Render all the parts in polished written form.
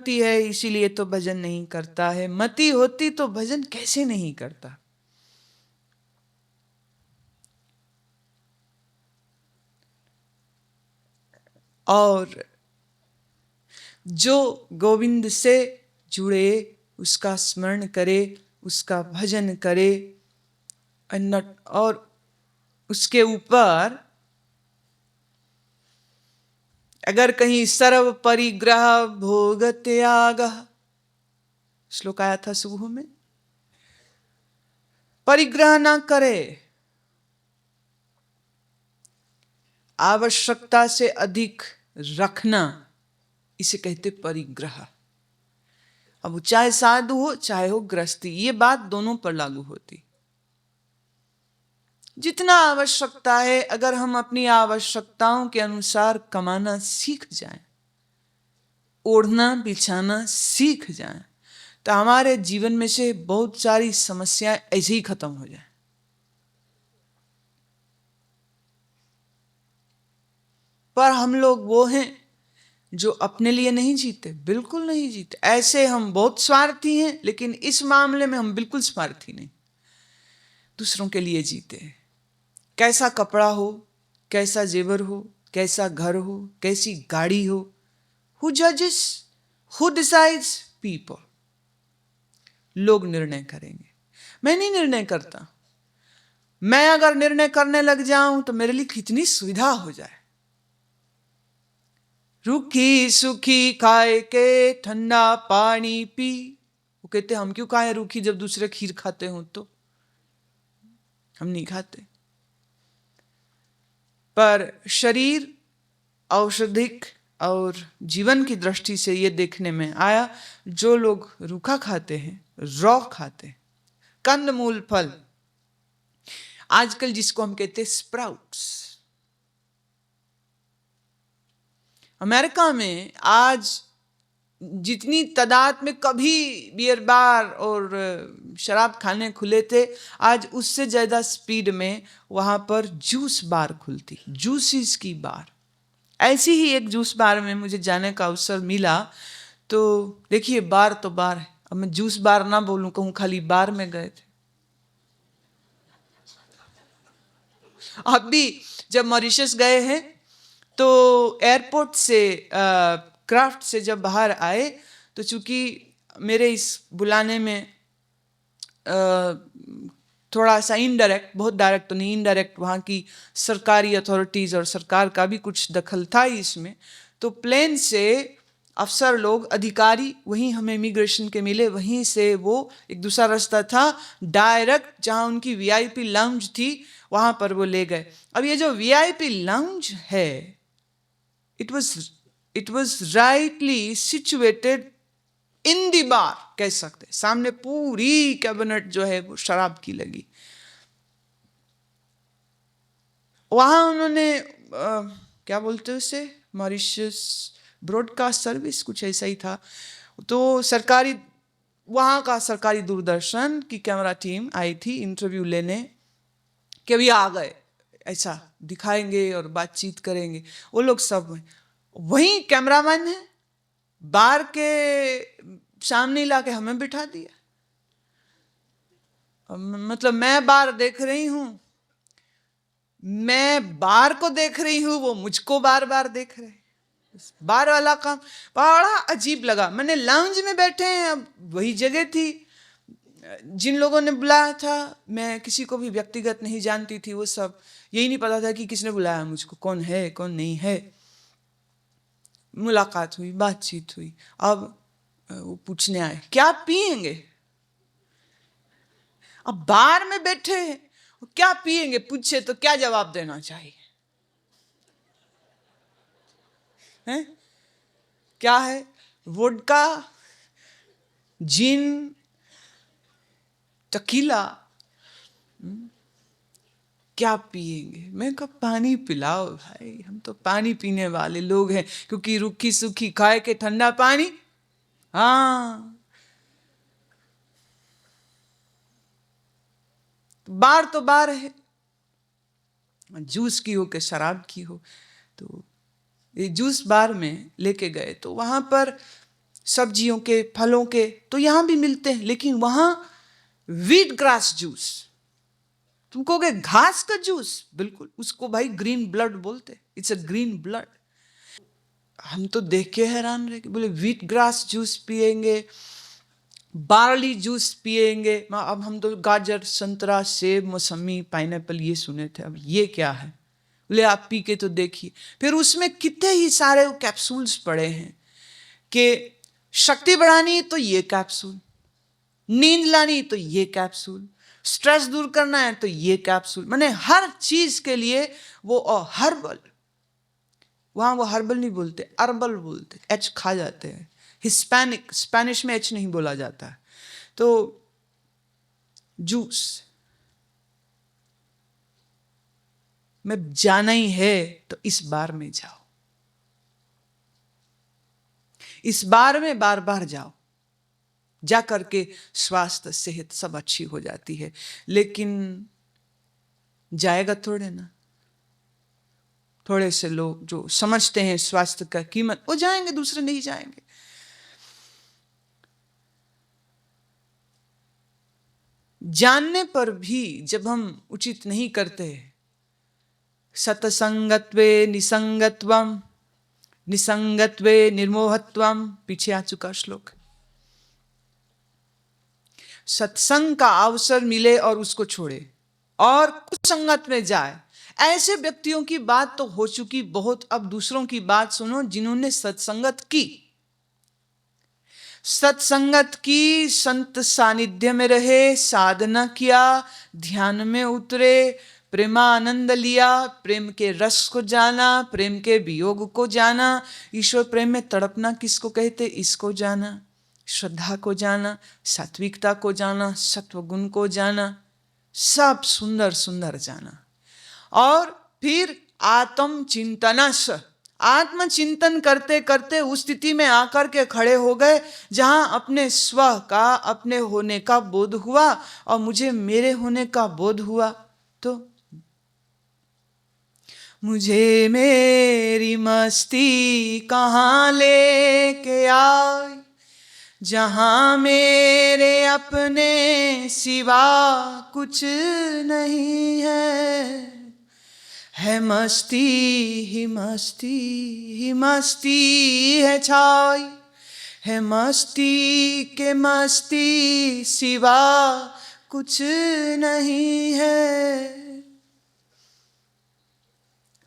मति है इसीलिए तो भजन नहीं करता है, मति होती तो भजन कैसे नहीं करता। और जो गोविंद से जुड़े, उसका स्मरण करे, उसका भजन करे, और उसके ऊपर अगर कहीं सर्व परिग्रह भोग त्याग, श्लोक आया था सुबह में, परिग्रह ना करे, आवश्यकता से अधिक रखना, इसे कहते परिग्रह। अब चाहे साधु हो चाहे हो गृहस्थी, ये बात दोनों पर लागू होती। जितना आवश्यकता है, अगर हम अपनी आवश्यकताओं के अनुसार कमाना सीख जाएं, ओढ़ना बिछाना सीख जाएं, तो हमारे जीवन में से बहुत सारी समस्याएं ऐसे ही खत्म हो जाएं। पर हम लोग वो हैं जो अपने लिए नहीं जीते, बिल्कुल नहीं जीते। ऐसे हम बहुत स्वार्थी हैं, लेकिन इस मामले में हम बिल्कुल स्वार्थी नहीं, दूसरों के लिए जीते हैं। कैसा कपड़ा हो, कैसा जेवर हो, कैसा घर हो, कैसी गाड़ी हो, हु जजेस, हु डिसाइड्स? पीपल, लोग निर्णय करेंगे। मैं नहीं निर्णय करता। मैं अगर निर्णय करने लग जाऊं तो मेरे लिए कितनी सुविधा हो जाए। रूखी सूखी खाए के ठंडा पानी पी। वो कहते हम क्यों खाएं रूखी जब दूसरे खीर खाते हो, तो हम नहीं खाते। पर शरीर औषधिक और जीवन की दृष्टि से ये देखने में आया, जो लोग रूखा खाते हैं, रॉ खाते हैं, कंद मूल फल, आजकल जिसको हम कहते हैं स्प्राउट्स। अमेरिका में आज जितनी तादाद में कभी बियर बार और शराब खाने खुले थे, आज उससे ज्यादा स्पीड में वहां पर जूस बार खुलती, जूसिस की बार। ऐसी ही एक जूस बार में मुझे जाने का अवसर मिला। तो देखिए, बार तो बार है। अब मैं जूस बार ना बोलूं, कहूं खाली बार में गए थे। अभी जब मॉरिशस गए हैं तो एयरपोर्ट से क्राफ्ट से जब बाहर आए, तो चूंकि मेरे इस बुलाने में थोड़ा सा इनडायरेक्ट, बहुत डायरेक्ट तो नहीं, इनडायरेक्ट वहाँ की सरकारी अथॉरिटीज़ और सरकार का भी कुछ दखल था इसमें। तो प्लेन से अफसर लोग, अधिकारी वहीं हमें इमिग्रेशन के मिले, वहीं से वो एक दूसरा रास्ता था डायरेक्ट जहाँ उनकी वीआईपी लाउंज थी, वहाँ पर वो ले गए। अब ये जो वीआईपी लाउंज है, it was rightly situated in the bar, कह सकते। सामने पूरी कैबिनेट जो है वो शराब की लगी। वहां उन्होंने क्या बोलते हैं उसे, मॉरिशस ब्रॉडकास्ट सर्विस, कुछ ऐसा ही था। तो सरकारी, वहां का सरकारी दूरदर्शन की कैमरा टीम आई थी इंटरव्यू लेने, कि अभी आ गए, ऐसा दिखाएंगे और बातचीत करेंगे। वो लोग सब वहीं कैमरामैन है, बार के सामने ला के हमें बिठा दिया। मतलब मैं बार देख रही हूं, मैं बार को देख रही हूं, वो मुझको बार बार देख रहे। बार वाला काम बड़ा अजीब लगा। मैंने लाउंज में बैठे हैं, अब वही जगह थी, जिन लोगों ने बुलाया था मैं किसी को भी व्यक्तिगत नहीं जानती थी। वो सब यही नहीं पता था कि किसने बुलाया मुझको, कौन है कौन नहीं है। मुलाकात हुई, बातचीत हुई। अब वो पूछने आए क्या पिएंगे। अब बार में बैठे हैं, क्या पिएंगे पूछे तो क्या जवाब देना चाहिए है? क्या है, वोडका, जिन, टकीला, क्या पिएंगे? मैं कहा पानी पिलाओ भाई, हम तो पानी पीने वाले लोग हैं, क्योंकि रूखी सूखी खाए के ठंडा पानी। हाँ, बार तो बार है, जूस की हो कि शराब की हो। तो ये जूस बार में लेके गए, तो वहां पर सब्जियों के, फलों के, तो यहां भी मिलते हैं, लेकिन वहां व्हीट ग्रास जूस, तुम कहोगे घास का जूस, बिल्कुल, उसको भाई ग्रीन ब्लड बोलते, इट्स अ ग्रीन ब्लड। हम तो देख के हैरान रहे, बोले व्हीट ग्रास जूस पिएंगे, बार्ली जूस पिएंगे। अब हम तो गाजर, संतरा, सेब, मौसमी, पाइनएप्पल ये सुने थे, अब ये क्या है? बोले आप पी के तो देखिए। फिर उसमें कितने ही सारे कैप्सूल्स पड़े हैं कि शक्ति बढ़ानी तो ये कैप्सूल, नींद लानी तो ये कैप्सूल, स्ट्रेस दूर करना है तो ये कैप्सूल, माने हर चीज के लिए वो हर्बल, वहां वो हर्बल नहीं बोलते, अरबल बोलते, एच खा जाते हैं। हिस्पैनिक, स्पेनिश में एच नहीं बोला जाता है। तो जूस में जाना ही है तो इस बार में जाओ, इस बार में बार बार जाओ, जा करके स्वास्थ्य, सेहत सब अच्छी हो जाती है। लेकिन जाएगा थोड़े ना, थोड़े से लोग जो समझते हैं स्वास्थ्य का कीमत, वो जाएंगे, दूसरे नहीं जाएंगे। जानने पर भी जब हम उचित नहीं करते, सतसंगत्वे निसंगत्वम, निसंगत्वे निर्मोहत्वम, पीछे आ चुका श्लोक। सत्संग का अवसर मिले और उसको छोड़े और कुसंगत में जाए, ऐसे व्यक्तियों की बात तो हो चुकी बहुत। अब दूसरों की बात सुनो जिन्होंने सत्संगत की, सत्संगत की, संत सानिध्य में रहे, साधना किया, ध्यान में उतरे, प्रेमानंद लिया, प्रेम के रस को जाना, प्रेम के वियोग को जाना, ईश्वर प्रेम में तड़पना किसको कहते, इसको जाना, श्रद्धा को जाना, सात्विकता को जाना, सत्व गुण को जाना, सब सुंदर सुंदर जाना। और फिर आत्म चिंतनस, आत्मचिंतन करते करते उस स्थिति में आकर के खड़े हो गए जहां अपने स्व का, अपने होने का बोध हुआ और मुझे मेरे होने का बोध हुआ। तो मुझे मेरी मस्ती कहाँ लेके आई, जहां मेरे अपने सिवा कुछ नहीं है मस्ती ही मस्ती ही मस्ती है छाई, है मस्ती के मस्ती सिवा कुछ नहीं है।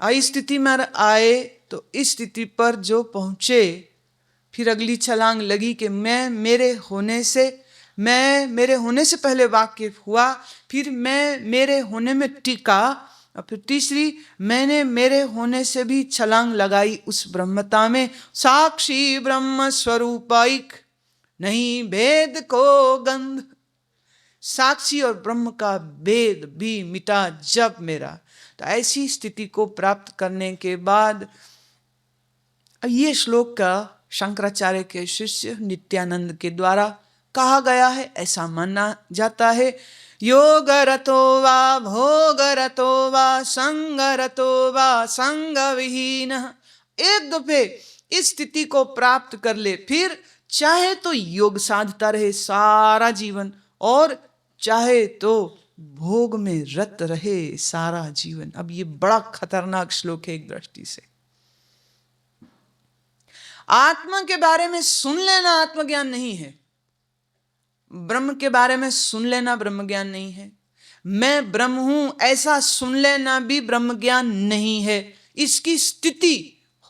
इस स्थिति में आए तो इस स्थिति पर जो पहुंचे, फिर अगली छलांग लगी कि मैं मेरे होने से पहले वाकिफ हुआ, फिर मैं मेरे होने में टिका, और फिर तीसरी, मैंने मेरे होने से भी छलांग लगाई उस ब्रह्मता में। साक्षी ब्रह्म स्वरूपाइक, नहीं भेद को गंध, साक्षी और ब्रह्म का भेद भी मिटा जब मेरा। तो ऐसी स्थिति को प्राप्त करने के बाद ये श्लोक का शंकराचार्य के शिष्य नित्यानंद के द्वारा कहा गया है, ऐसा माना जाता है। योग रतो वा भोग रतो वा संग रतो वा संग विहीन, एक दफे इस स्थिति को प्राप्त कर ले, फिर चाहे तो योग साधता रहे सारा जीवन, और चाहे तो भोग में रत रहे सारा जीवन। अब ये बड़ा खतरनाक श्लोक है एक दृष्टि से। आत्मा के बारे में सुन लेना आत्मज्ञान नहीं है, ब्रह्म के बारे में सुन लेना ब्रह्म ज्ञान नहीं है, मैं ब्रह्म हूं ऐसा सुन लेना भी ब्रह्म ज्ञान नहीं है। इसकी स्थिति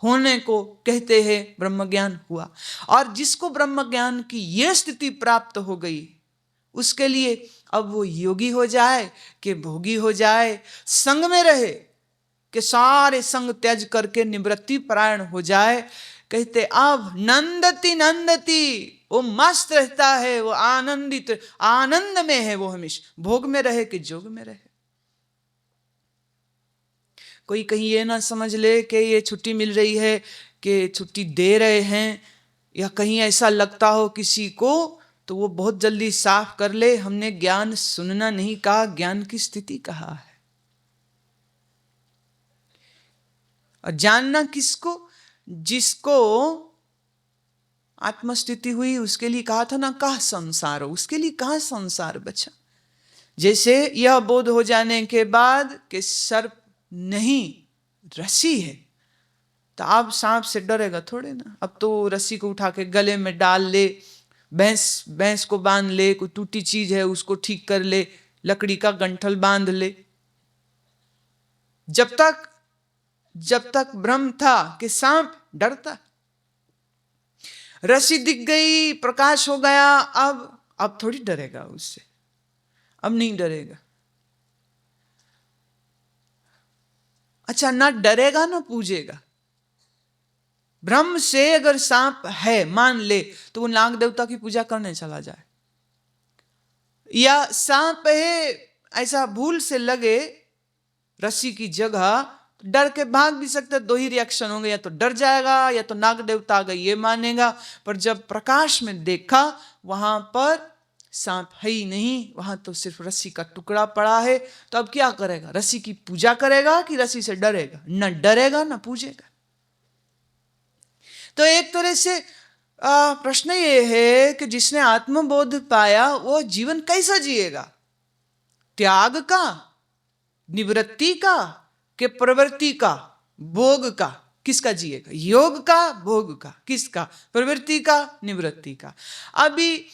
होने को कहते हैं ब्रह्म ज्ञान हुआ। और जिसको ब्रह्म ज्ञान की यह स्थिति प्राप्त हो गई, उसके लिए अब वो योगी हो जाए कि भोगी हो जाए, संग में रहे कि सारे संग त्याज करके निवृत्ति परायण हो जाए, कहते अब नंदती नंदती, वो मस्त रहता है, वो आनंदित, आनंद में है, वो हमेशा भोग में रहे कि जोग में रहे। कोई कहीं ये ना समझ ले कि ये छुट्टी मिल रही है कि छुट्टी दे रहे हैं, या कहीं ऐसा लगता हो किसी को तो वो बहुत जल्दी साफ कर ले, हमने ज्ञान सुनना नहीं कहा, ज्ञान की स्थिति कहा है। और जानना किसको, जिसको आत्मस्थिति हुई, उसके लिए कहा था ना, कहाँ संसार हो, उसके लिए कहाँ संसार बचा। जैसे यह बोध हो जाने के बाद कि सर्प नहीं रस्सी है, तो आप सांप से डरेगा थोड़े ना। अब तो रस्सी को उठा के गले में डाल ले, भैंस को बांध ले, कोई टूटी चीज है उसको ठीक कर ले, लकड़ी का गंठल बांध ले। जब तक भ्रम था कि सांप डरता, रस्सी दिख गई, प्रकाश हो गया, अब थोड़ी डरेगा उससे, अब नहीं डरेगा। अच्छा, ना डरेगा ना पूजेगा। ब्रह्म से अगर सांप है मान ले, तो वो नाग देवता की पूजा करने चला जाए, या सांप है ऐसा भूल से लगे रस्सी की जगह, तो डर के भाग भी सकता। दो ही रिएक्शन होंगे, या तो डर जाएगा या तो नाग देवता आ गए ये मानेगा। पर जब प्रकाश में देखा वहां पर सांप है ही नहीं, वहां तो सिर्फ रस्सी का टुकड़ा पड़ा है, तो अब क्या करेगा? रस्सी की पूजा करेगा कि रस्सी से डरेगा? न डरेगा न पूजेगा। तो एक तरह से प्रश्न ये है कि जिसने आत्मबोध पाया वो जीवन कैसा जिएगा? त्याग का, निवृत्ति का, के प्रवृत्ति का, भोग का? किसका जिएगा? योग का, भोग का? किसका? प्रवृत्ति का, निवृत्ति का? अभी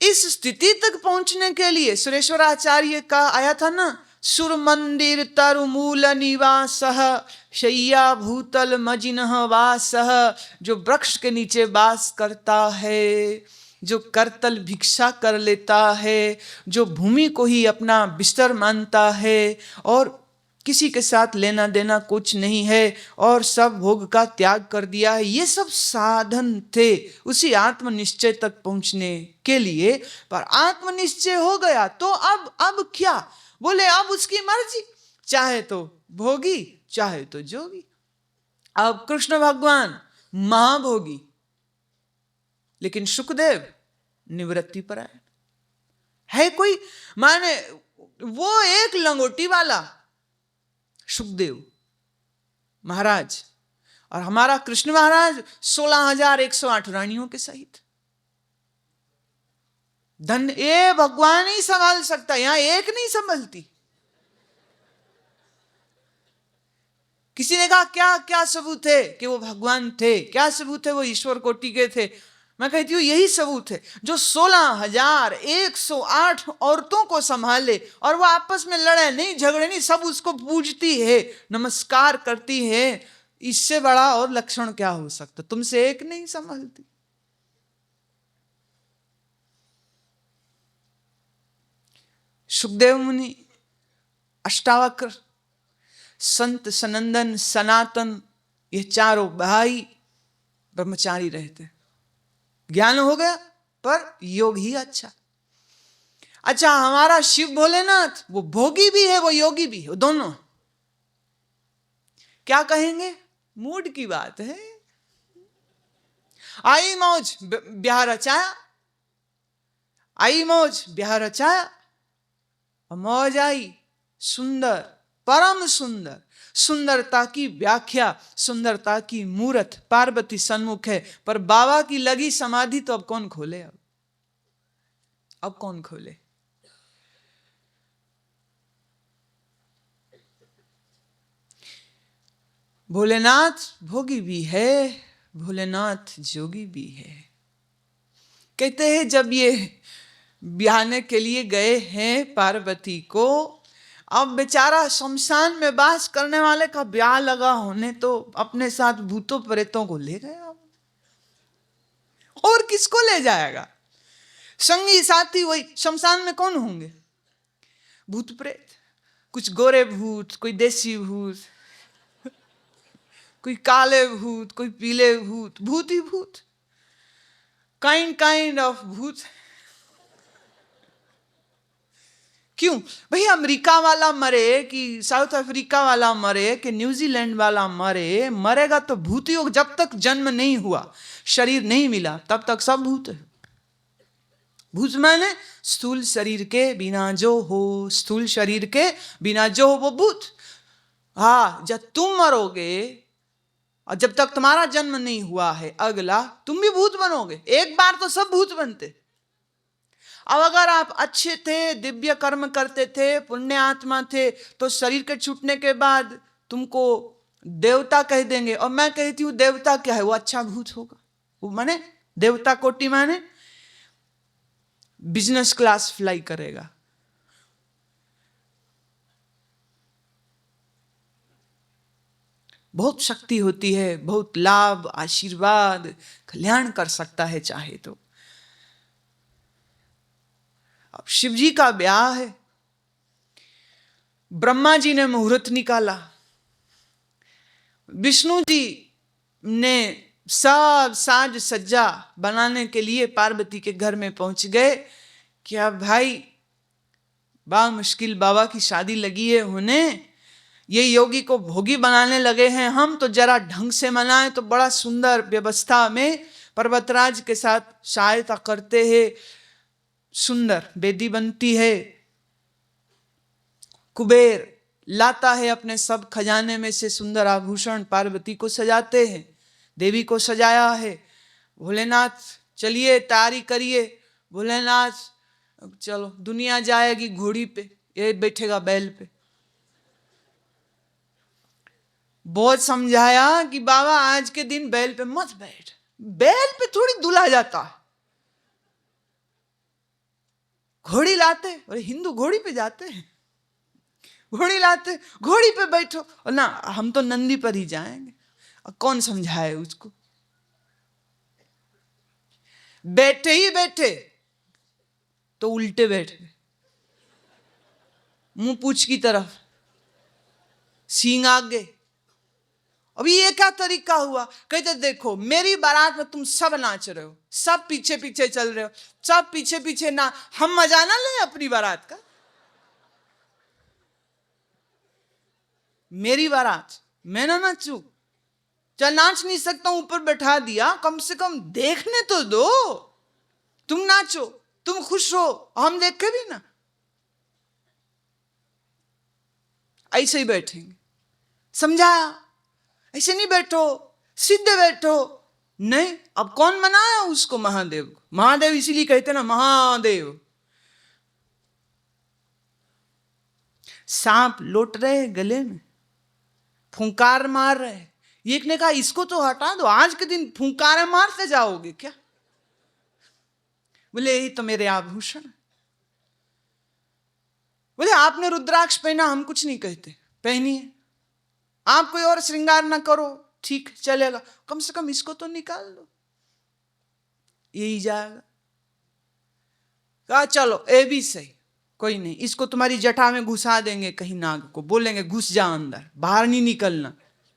इस स्थिति तक पहुंचने के लिए सुरेश्वराचार्य का आया था ना, सुर मंदिर तरुमूल निवासः शय्या भूतल मजिनः वासः। जो वृक्ष के नीचे वास करता है, जो करतल भिक्षा कर लेता है, जो भूमि को ही अपना बिस्तर मानता है और किसी के साथ लेना देना कुछ नहीं है और सब भोग का त्याग कर दिया है, ये सब साधन थे उसी आत्मनिश्चय तक पहुंचने के लिए। पर आत्मनिश्चय हो गया तो अब क्या? बोले अब उसकी मर्जी, चाहे तो भोगी चाहे तो जोगी। अब कृष्ण भगवान महाभोगी, लेकिन सुखदेव निवृत्ति परायण है। कोई माने वो एक लंगोटी वाला सुखदेव महाराज और हमारा कृष्ण महाराज 16,108 रानियों के सहित। धन ये भगवान ही संभाल सकता, यहां एक नहीं संभलती। किसी ने कहा क्या क्या सबूत है कि वो भगवान थे, क्या सबूत है वो ईश्वर कोटि के थे? मैं कहती हूँ यही सबूत है। जो 16,108 औरतों को संभाले और वो आपस में लड़े नहीं, झगड़े नहीं, सब उसको पूजती है, नमस्कार करती है, इससे बड़ा और लक्षण क्या हो सकता? तुमसे एक नहीं संभालती। सुखदेव मुनि, अष्टावक्र, संत सनंदन, सनातन, ये चारों भाई ब्रह्मचारी रहते। ज्ञान हो गया पर योग ही अच्छा। अच्छा, हमारा शिव भोलेनाथ वो भोगी भी है वो योगी भी है, वो दोनों। क्या कहेंगे? मूड की बात है। आई मौज ब्याह रचाया, आई मौज ब्याह रचाया, मौज आई, सुंदर, परम सुंदर। सुंदरता की व्याख्या, सुंदरता की मूर्त पार्वती सन्मुख है, पर बाबा की लगी समाधि तो अब कौन खोले? अब कौन खोले? भोलेनाथ भोगी भी है, भोलेनाथ जोगी भी है। कहते हैं जब ये ब्याहने के लिए गए हैं पार्वती को, अब बेचारा शमशान में वास करने वाले का ब्याह लगा होने तो अपने साथ भूतों प्रेतों को ले गया, और किसको ले जाएगा? संगी साथी वही शमशान में कौन होंगे? भूत प्रेत, कुछ गोरे भूत, कोई देसी भूत, कोई काले भूत, कोई पीले भूत, भूत ही भूत, काइंड ऑफ भूत। क्यों भाई? अमेरिका वाला मरे कि साउथ अफ्रीका वाला मरे कि न्यूजीलैंड वाला मरे, मरेगा तो भूत ही होगा। जब तक जन्म नहीं हुआ, शरीर नहीं मिला, तब तक सब भूत है। भूत माने स्थूल शरीर के बिना जो हो, स्थूल शरीर के बिना जो हो वो भूत। हाँ, जब तुम मरोगे और जब तक तुम्हारा जन्म नहीं हुआ है अगला, तुम भी भूत बनोगे। एक बार तो सब भूत बनते। अब अगर आप अच्छे थे, दिव्य कर्म करते थे, पुण्य आत्मा थे, तो शरीर के छूटने के बाद तुमको देवता कह देंगे। और मैं कहती हूँ देवता क्या है? वो अच्छा भूत होगा। वो माने देवता कोटि माने बिजनेस क्लास फ्लाई करेगा। बहुत शक्ति होती है, बहुत लाभ, आशीर्वाद, कल्याण कर सकता है चाहे तो। अब शिव जी का ब्याह है, ब्रह्मा जी ने मुहूर्त निकाला, विष्णु जी ने सब साज सज्जा बनाने के लिए पार्वती के घर में पहुंच गए कि अब भाई बा मुश्किल बाबा की शादी लगी है होने, ये योगी को भोगी बनाने लगे हैं हम, तो जरा ढंग से मनाएं। तो बड़ा सुंदर व्यवस्था में पर्वतराज के साथ सहायता करते हैं, सुंदर वेदी बनती है। कुबेर लाता है अपने सब खजाने में से सुंदर आभूषण, पार्वती को सजाते हैं, देवी को सजाया है। भोलेनाथ चलिए तैयारी करिए। भोलेनाथ चलो दुनिया जाएगी घोड़ी पे, ये बैठेगा बैल पे। बहुत समझाया कि बाबा आज के दिन बैल पे मत बैठ, बैल पे थोड़ी दुला जाता है। घोड़ी लाते, और हिंदू घोड़ी पे जाते हैं, घोड़ी लाते, घोड़ी पे बैठो। और ना हम तो नंदी पर ही जाएंगे। और कौन समझाए उसको? बैठे ही बैठे तो उल्टे बैठ गए, मुंह पूछ की तरफ, सींग आगे। अभी ये क्या तरीका हुआ? कहते देखो मेरी बारात में तुम सब नाच रहे हो, सब पीछे पीछे चल रहे हो, सब पीछे पीछे ना, हम मजा ना लें अपनी बारात का? मेरी बारात, मैं ना नाचू? चल नाच नहीं सकता हूं, ऊपर बैठा दिया, कम से कम देखने तो दो। तुम नाचो, तुम खुश हो, हम देखे भी ना। ऐसे ही बैठेंगे। समझाया ऐसे नहीं बैठो, सीधे बैठो। नहीं, अब कौन मनाया उसको? महादेव को। महादेव इसीलिए कहते ना महादेव। सांप लौट रहे गले में, फुंकार मार रहे। एक ने कहा इसको तो हटा दो, आज के दिन फुंकार मारते जाओगे क्या? बोले यही तो मेरे आभूषण। बोले आपने रुद्राक्ष पहना, हम कुछ नहीं कहते, पहनिए। आप कोई और श्रृंगार ना करो, ठीक चलेगा, कम से कम इसको तो निकाल दो, यही जाएगा। कहा चलो ये भी सही, कोई नहीं, इसको तुम्हारी जटा में घुसा देंगे, कहीं नाग को बोलेंगे घुस जा अंदर, बाहर नहीं निकलना।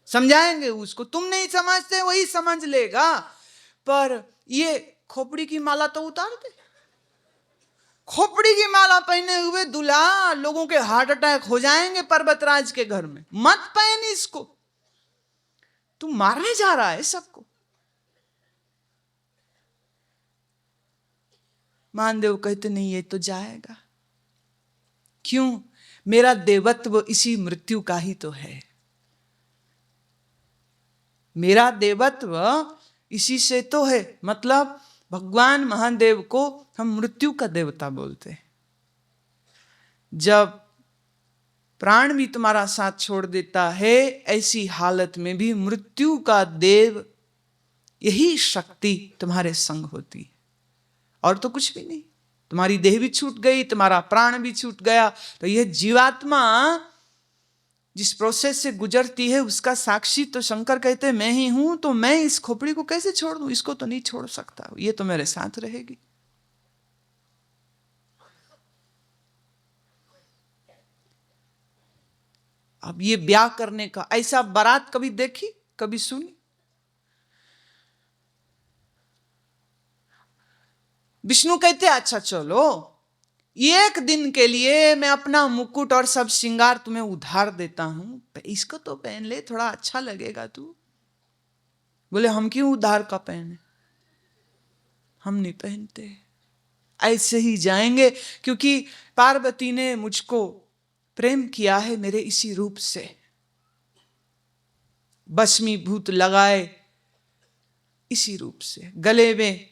समझाएंगे उसको, तुम नहीं समझते वही समझ लेगा। पर ये खोपड़ी की माला तो उतार दे। खोपड़ी की माला पहने हुए दूल्हा, लोगों के हार्ट अटैक हो जाएंगे पर्वतराज के घर में। मत पहन इसको, तू मारने जा रहा है सबको। महादेव कहते नहीं ये तो जाएगा। क्यों? मेरा देवत्व इसी मृत्यु का ही तो है। मेरा देवत्व इसी से तो है। मतलब भगवान महादेव को हम मृत्यु का देवता बोलते हैं। जब प्राण भी तुम्हारा साथ छोड़ देता है, ऐसी हालत में भी मृत्यु का देव, यही शक्ति तुम्हारे संग होती है, और तो कुछ भी नहीं। तुम्हारी देह भी छूट गई, तुम्हारा प्राण भी छूट गया, तो यह जीवात्मा जिस प्रोसेस से गुजरती है उसका साक्षी तो शंकर कहते हैं मैं ही हूं। तो मैं इस खोपड़ी को कैसे छोड़ दूं? इसको तो नहीं छोड़ सकता, ये तो मेरे साथ रहेगी। अब ये ब्याह करने का ऐसा बारात कभी देखी, कभी सुनी? विष्णु कहते अच्छा चलो एक दिन के लिए मैं अपना मुकुट और सब श्रृंगार तुम्हें उधार देता हूं, इसको तो पहन ले, थोड़ा अच्छा लगेगा तू। बोले हम क्यों उधार का पहने, हम नहीं पहनते, ऐसे ही जाएंगे, क्योंकि पार्वती ने मुझको प्रेम किया है मेरे इसी रूप से। भस्मीभूत लगाए, इसी रूप से गले में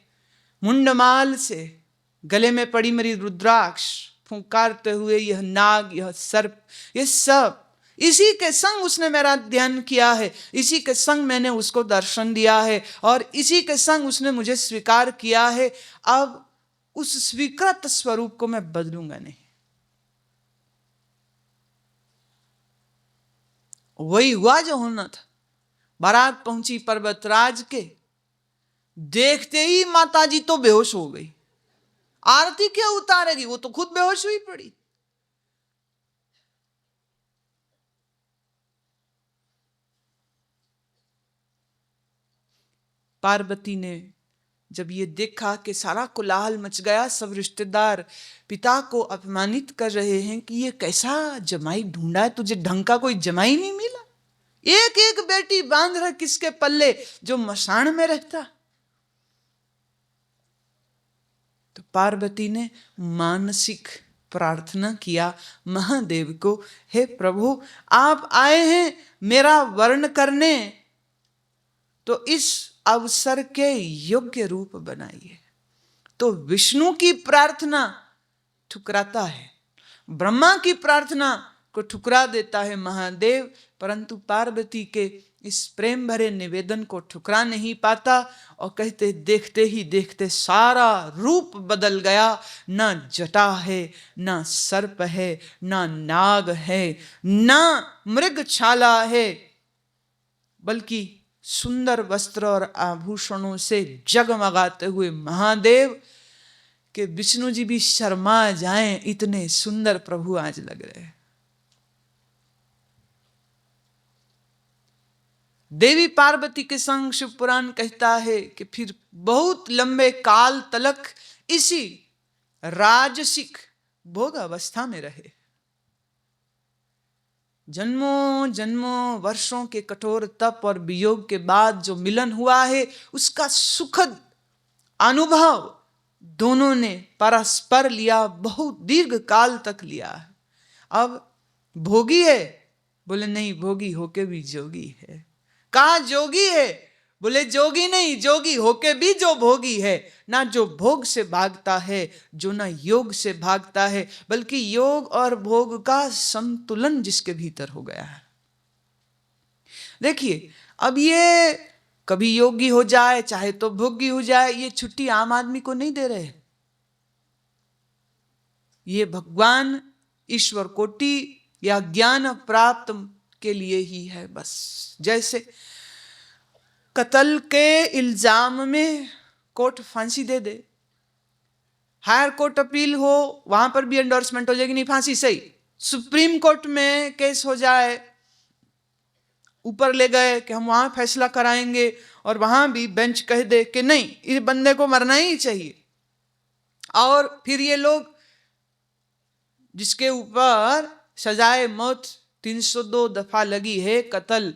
मुंडमाल से, गले में पड़ी मेरी रुद्राक्ष फुंकारते हुए यह नाग, यह सर्प, ये सब इसी के संग उसने मेरा ध्यान किया है, इसी के संग मैंने उसको दर्शन दिया है और इसी के संग उसने मुझे स्वीकार किया है। अब उस स्वीकृत स्वरूप को मैं बदलूंगा नहीं। वही हुआ जो होना था। बारात पहुंची पर्वतराज के, देखते ही माताजी तो बेहोश हो गई। आरती क्या उतारेगी, वो तो खुद बेहोश हुई पड़ी। पार्वती ने जब ये देखा कि सारा कोलाहल मच गया, सब रिश्तेदार पिता को अपमानित कर रहे हैं कि ये कैसा जमाई ढूंढा है, तुझे ढंग का कोई जमाई नहीं मिला, एक एक बेटी बांध रहा किसके पल्ले, जो मशान में रहता। तो पार्वती ने मानसिक प्रार्थना किया महादेव को, हे प्रभु आप आए हैं मेरा वर्ण करने, तो इस अवसर के योग्य रूप बनाइए। तो विष्णु की प्रार्थना ठुकराता है, ब्रह्मा की प्रार्थना को ठुकरा देता है महादेव, परंतु पार्वती के इस प्रेम भरे निवेदन को ठुकरा नहीं पाता और कहते देखते ही देखते सारा रूप बदल गया। ना जटा है, ना सर्प है, ना नाग है, ना मृगछाला है, बल्कि सुंदर वस्त्र और आभूषणों से जगमगाते हुए महादेव के विष्णु जी भी शर्मा जाएं, इतने सुंदर प्रभु आज लग रहे हैं। देवी पार्वती के संग शिव पुराण कहता है कि फिर बहुत लंबे काल तलक इसी राजसिक भोग अवस्था में रहे। जन्मों जन्मों वर्षों के कठोर तप और वियोग के बाद जो मिलन हुआ है, उसका सुखद अनुभव दोनों ने परस्पर लिया, बहुत दीर्घ काल तक लिया है। अब भोगी है, बोले नहीं, भोगी होके भी जोगी है। कहा जोगी है, बोले जोगी नहीं, जोगी होके भी जो भोगी है, ना जो भोग से भागता है, जो ना योग से भागता है, बल्कि योग और भोग का संतुलन जिसके भीतर हो गया है। देखिए, अब ये कभी योगी हो जाए चाहे तो भोगी हो जाए, ये छुट्टी आम आदमी को नहीं दे रहे। ये भगवान ईश्वर कोटि या ज्ञान प्राप्त के लिए ही है बस। जैसे कत्ल के इल्जाम में कोर्ट फांसी दे दे, हायर कोर्ट अपील हो, वहां पर भी एंडोर्समेंट हो जाएगी, नहीं फांसी सही। सुप्रीम कोर्ट में केस हो जाए, ऊपर ले गए कि हम वहां फैसला कराएंगे, और वहां भी बेंच कह दे कि नहीं, इस बंदे को मरना ही चाहिए। और फिर ये लोग जिसके ऊपर सजाए मौत 302 दफा लगी है, कत्ल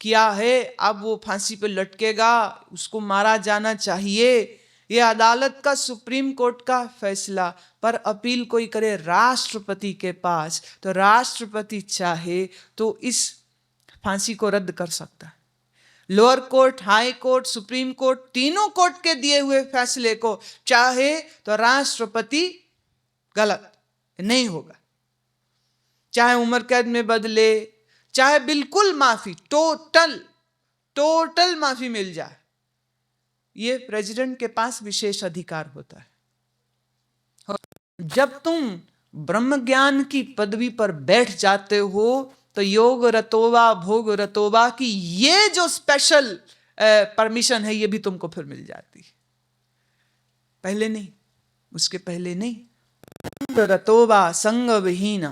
किया है, अब वो फांसी पे लटकेगा, उसको मारा जाना चाहिए। ये अदालत का, सुप्रीम कोर्ट का फैसला, पर अपील कोई करे राष्ट्रपति के पास, तो राष्ट्रपति चाहे तो इस फांसी को रद्द कर सकता है। Lower court, high court, supreme court, तीनों कोर्ट के दिए हुए फैसले को चाहे तो राष्ट्रपति गलत नहीं होगा, चाहे उम्र कैद में बदले, चाहे बिल्कुल माफी, टोटल माफी मिल जाए, ये प्रेसिडेंट के पास विशेष अधिकार होता है। जब तुम ब्रह्म ज्ञान की पदवी पर बैठ जाते हो तो योग रतोवा भोग रतोवा की ये जो स्पेशल परमिशन है, ये भी तुमको फिर मिल जाती है। पहले नहीं, उसके पहले नहीं। रतोवा संग विहीना,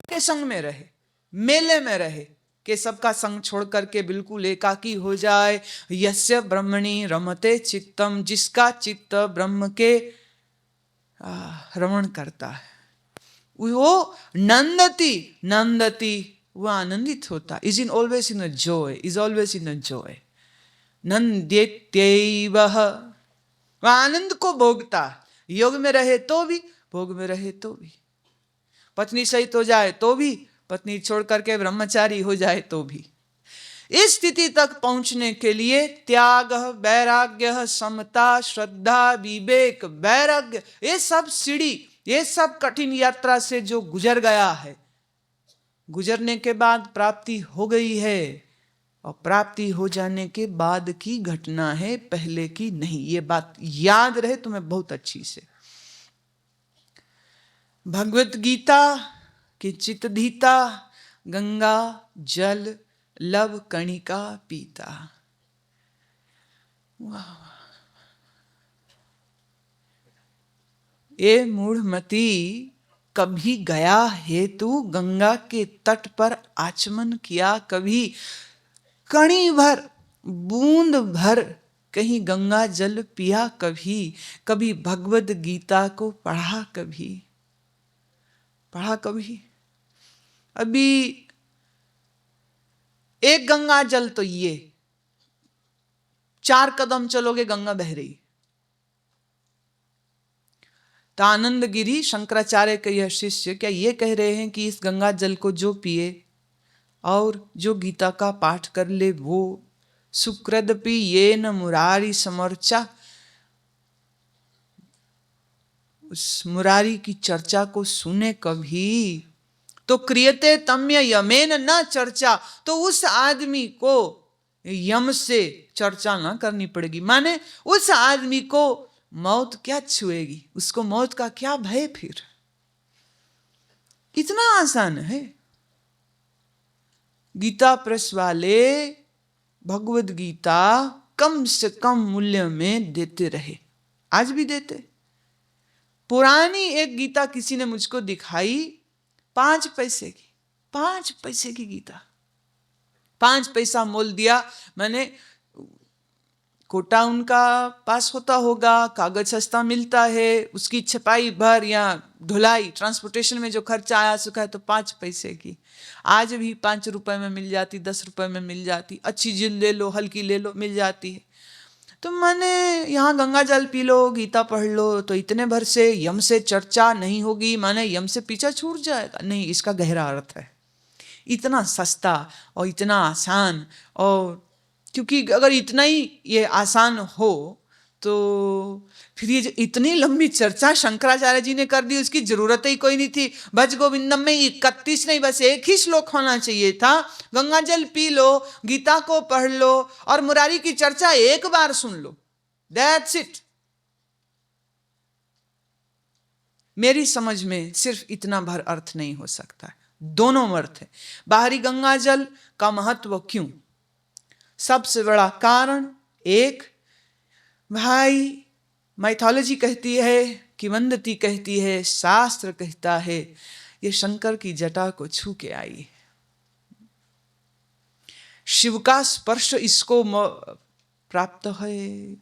के संग में रहे, मेले में रहे, कि सबका संग छोड़ करके बिल्कुल एकाकी हो जाए। यस्य ब्रह्मणि रमते चित्तम, जिसका चित्त ब्रह्म के रमण करता है, वो नंदती, वो आनंदित होता। Is in always in a joy, is always in a joy. नंद्यत्यैव, वह आनंद को भोगता, योग में रहे तो भी, भोग में रहे तो भी, पत्नी सहित हो जाए तो भी, पत्नी छोड़ करके ब्रह्मचारी हो जाए तो भी। इस स्थिति तक पहुंचने के लिए त्याग, वैराग्य, समता, श्रद्धा, विवेक, वैराग्य, ये सब सीढ़ी, ये सब कठिन यात्रा से जो गुजर गया है, गुजरने के बाद प्राप्ति हो गई है, और प्राप्ति हो जाने के बाद की घटना है, पहले की नहीं। ये बात याद रहे तुम्हें बहुत अच्छी से। भगवत गीता की चितधीता, गंगा जल लव कणिका पीता। वाह, ए मूढ़मती, कभी गया है तू गंगा के तट पर आचमन किया? कभी कणी भर, बूंद भर कहीं गंगा जल पिया? कभी भगवद गीता को पढ़ा? कभी अभी एक गंगा जल तो ये 4 कदम चलोगे गंगा बह रही। तो आनंद गिरी शंकराचार्य के यह शिष्य क्या ये कह रहे हैं कि इस गंगा जल को जो पिए और जो गीता का पाठ कर ले वो सुकृदपि येन मुरारी समर्चा, उस मुरारी की चर्चा को सुने कभी तो क्रियते तम्य यमेन न चर्चा, तो उस आदमी को यम से चर्चा ना करनी पड़ेगी। माने उस आदमी को मौत क्या छुएगी, उसको मौत का क्या भय? फिर इतना आसान है। गीता प्रेस वाले भगवद गीता कम से कम मूल्य में देते रहे, आज भी देते। पुरानी एक गीता किसी ने मुझको दिखाई, 5 पैसे की, 5 पैसे की गीता, 5 पैसा मोल दिया मैंने। कोटा उनका पास होता होगा, कागज सस्ता मिलता है, उसकी छपाई भर या ढुलाई ट्रांसपोर्टेशन में जो खर्चा आया सुखा है, तो 5 पैसे की। आज भी 5 रुपए में मिल जाती, 10 रुपए में मिल जाती, अच्छी जिल ले लो, हल्की ले लो, मिल जाती है। तो मैंने यहाँ गंगा जल पी लो, गीता पढ़ लो, तो इतने भर से यम से चर्चा नहीं होगी, माने यम से पीछा छूट जाएगा? नहीं, इसका गहरा अर्थ है। इतना सस्ता और इतना आसान, और क्योंकि अगर इतना ही ये आसान हो तो फिर ये इतनी लंबी चर्चा शंकराचार्य जी ने कर दी, उसकी जरूरत ही कोई नहीं थी। भज गोविंदम में 31 नहीं, बस एक ही श्लोक होना चाहिए था। गंगा जल पी लो, गीता को पढ़ लो और मुरारी की चर्चा एक बार सुन लो, दैट्स इट। मेरी समझ में सिर्फ इतना भर अर्थ नहीं हो सकता है, दोनों अर्थ है। बाहरी गंगा जल का महत्व क्यों? सबसे बड़ा कारण एक, भाई माइथोलॉजी कहती है, किंवदंती कहती है, शास्त्र कहता है, ये शंकर की जटा को छू के आई, शिव का स्पर्श इसको प्राप्त है।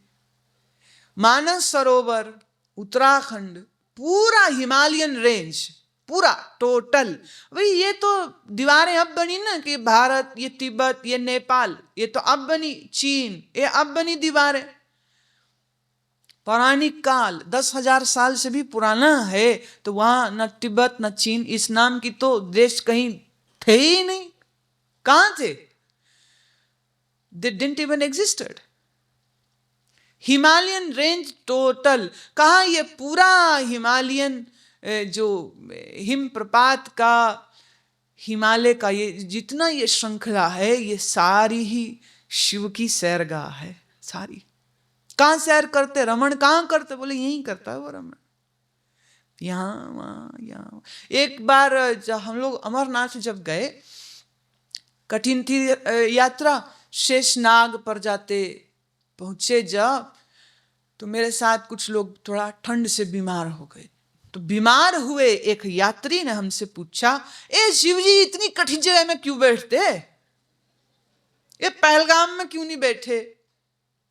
मानस सरोवर, उत्तराखंड, पूरा हिमालयन रेंज, पूरा टोटल। भाई ये तो दीवारें अब बनी ना, कि भारत, ये तिब्बत, ये नेपाल, ये तो अब बनी चीन, ये अब बनी दीवारें। पौराणिक काल 10,000 साल से भी पुराना है, तो वहां न तिब्बत न चीन इस नाम की तो देश कहीं थे ही नहीं। कहां थे? They didn't even existed. Himalayan range total, कहा ये पूरा हिमालयन जो हिम प्रपात का, हिमालय का ये जितना ये श्रृंखला है, ये सारी ही शिव की सैरगाह है। सारी कहाँ सैर करते रमन? कहाँ करते? बोले यहीं करता है वो रमन, यहाँ वहाँ यहाँ। एक बार जब हम लोग अमरनाथ जब गए, कठिन थी यात्रा, शेषनाग पर जाते पहुंचे जब, तो मेरे साथ कुछ लोग थोड़ा ठंड से बीमार हो गए। तो बीमार हुए एक यात्री ने हमसे पूछा, ए शिव जी इतनी कठिन जगह में क्यों बैठते? ये पहलगाम में क्यों नहीं बैठे?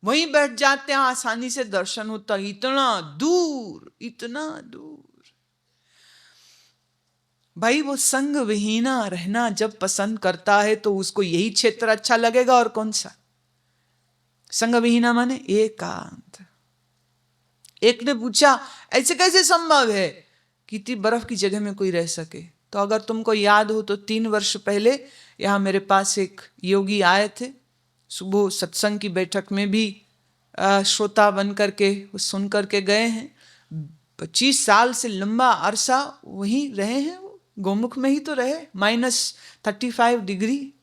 वहीं बैठ जाते हैं, आसानी से दर्शन होता। इतना दूर, इतना दूर। भाई वो संग विहीना रहना जब पसंद करता है तो उसको यही क्षेत्र अच्छा लगेगा, और कौन सा? संग विहीना माने एकांत। एक ने पूछा ऐसे कैसे संभव है कि इतनी बर्फ की जगह में कोई रह सके? तो अगर तुमको याद हो तो 3 वर्ष पहले यहाँ मेरे पास एक योगी आए थे, सुबह सत्संग की बैठक में भी श्रोता बन करके वो सुन करके गए हैं। 25 साल से लंबा अरसा वहीं रहे हैं, वो गोमुख में ही तो रहे। -35 डिग्री,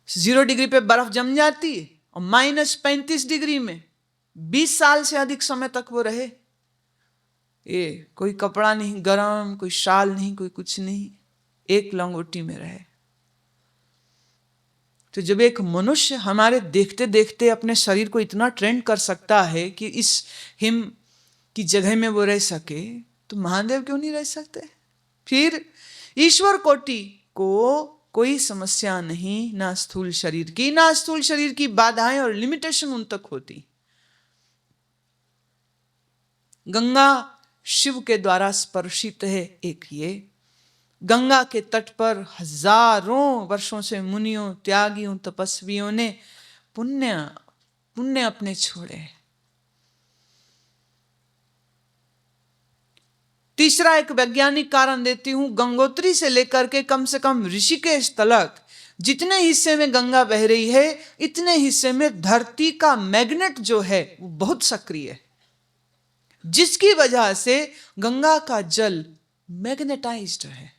0 डिग्री पे बर्फ जम जाती है, और -35 डिग्री में 20 साल से अधिक समय तक वो रहे। ये कोई कपड़ा नहीं गरम, कोई शाल नहीं, कोई कुछ नहीं, एक लंगोटी में रहे। तो जब एक मनुष्य हमारे देखते देखते अपने शरीर को इतना ट्रेंड कर सकता है कि इस हिम की जगह में वो रह सके, तो महादेव क्यों नहीं रह सकते? फिर ईश्वर कोटि को कोई समस्या नहीं, ना स्थूल शरीर की, ना स्थूल शरीर की बाधाएं और लिमिटेशन उन तक होती। गंगा शिव के द्वारा स्पर्शित है। एक ये गंगा के तट पर हजारों वर्षों से मुनियों, त्यागियों, तपस्वियों ने पुण्य अपने छोड़े। तीसरा एक वैज्ञानिक कारण देती हूं, गंगोत्री से लेकर के कम से कम ऋषिकेश तलक जितने हिस्से में गंगा बह रही है, इतने हिस्से में धरती का मैग्नेट जो है वो बहुत सक्रिय है, जिसकी वजह से गंगा का जल मैग्नेटाइज्ड है।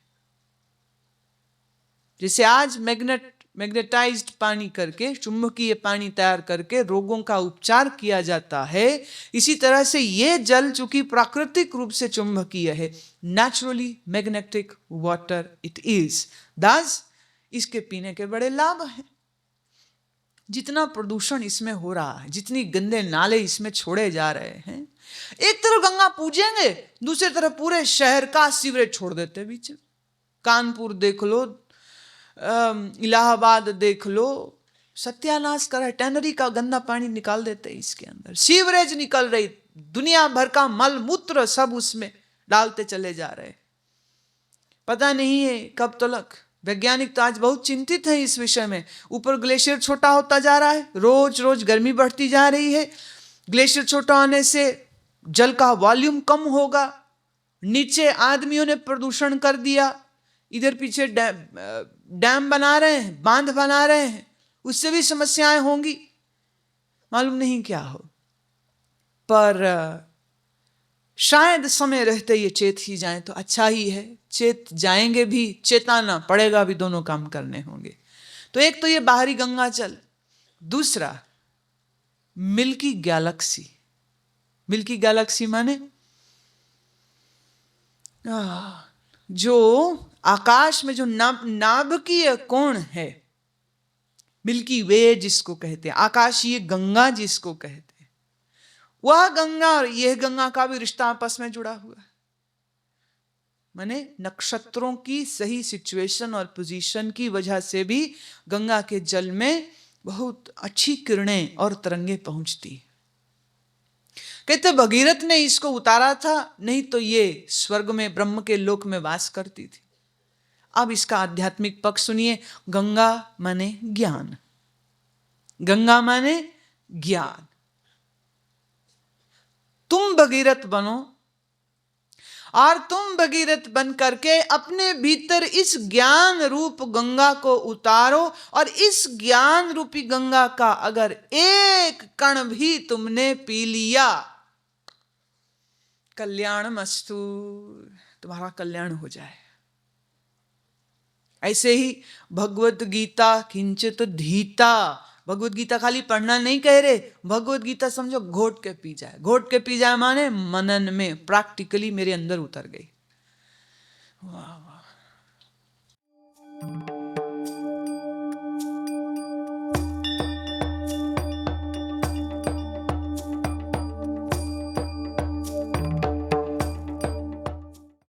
जैसे आज मैग्नेटाइज्ड पानी करके, चुंबकीय पानी तैयार करके रोगों का उपचार किया जाता है, इसी तरह से ये जल चूंकि प्राकृतिक रूप से चुंबकीय है, naturally magnetic water it is, दस इसके पीने के बड़े लाभ हैं। जितना प्रदूषण इसमें हो रहा है, जितनी गंदे नाले इसमें छोड़े जा रहे हैं, एक तरफ गंगा पूजेंगे, दूसरी तरफ पूरे शहर का सीवरेज छोड़ देते बीच। कानपुर देख लो, इलाहाबाद देख लो, सत्यानाश कर है, टैनरी का गंदा पानी निकाल देते इसके अंदर, सीवरेज निकल रही, दुनिया भर का मल मूत्र सब उसमें डालते चले जा रहे। पता नहीं है कब तक। वैज्ञानिक तो आज बहुत चिंतित है इस विषय में। ऊपर ग्लेशियर छोटा होता जा रहा है, रोज रोज गर्मी बढ़ती जा रही है, ग्लेशियर छोटा होने से जल का वॉल्यूम कम होगा, नीचे आदमियों ने प्रदूषण कर दिया, इधर पीछे डैम बना रहे हैं, बांध बना रहे हैं, उससे भी समस्याएं होंगी, मालूम नहीं क्या हो। पर शायद समय रहते ये चेत ही जाएं तो अच्छा ही है। चेत जाएंगे भी, चेताना पड़ेगा भी, दोनों काम करने होंगे। तो एक तो ये बाहरी गंगा जल, दूसरा मिल्की गैलेक्सी। मिल्की गैलेक्सी माने जो आकाश में जो नाभिकीय कोण है, मिल्की वे जिसको कहते हैं, आकाशीय गंगा जिसको कहते हैं, वह गंगा और यह गंगा का भी रिश्ता आपस में जुड़ा हुआ है। माने नक्षत्रों की सही सिचुएशन और पोजीशन की वजह से भी गंगा के जल में बहुत अच्छी किरणें और तरंगे पहुंचती। कहते भगीरथ ने इसको उतारा था, नहीं तो ये स्वर्ग में ब्रह्म के लोक में वास करती थी। अब इसका आध्यात्मिक पक्ष सुनिए। गंगा माने ज्ञान, गंगा माने ज्ञान। तुम भगीरथ बनो और तुम भगीरथ बन करके अपने भीतर इस ज्ञान रूप गंगा को उतारो, और इस ज्ञान रूपी गंगा का अगर एक कण भी तुमने पी लिया, कल्याणमस्तु, तुम्हारा कल्याण हो जाए। ऐसे ही भगवत गीता किंचित धीता, भगवत गीता खाली पढ़ना नहीं कह रहे, भगवत गीता समझो घोट के पी जाए। घोट के पी जाए माने मनन में प्रैक्टिकली मेरे अंदर उतर गई। वाह वाह।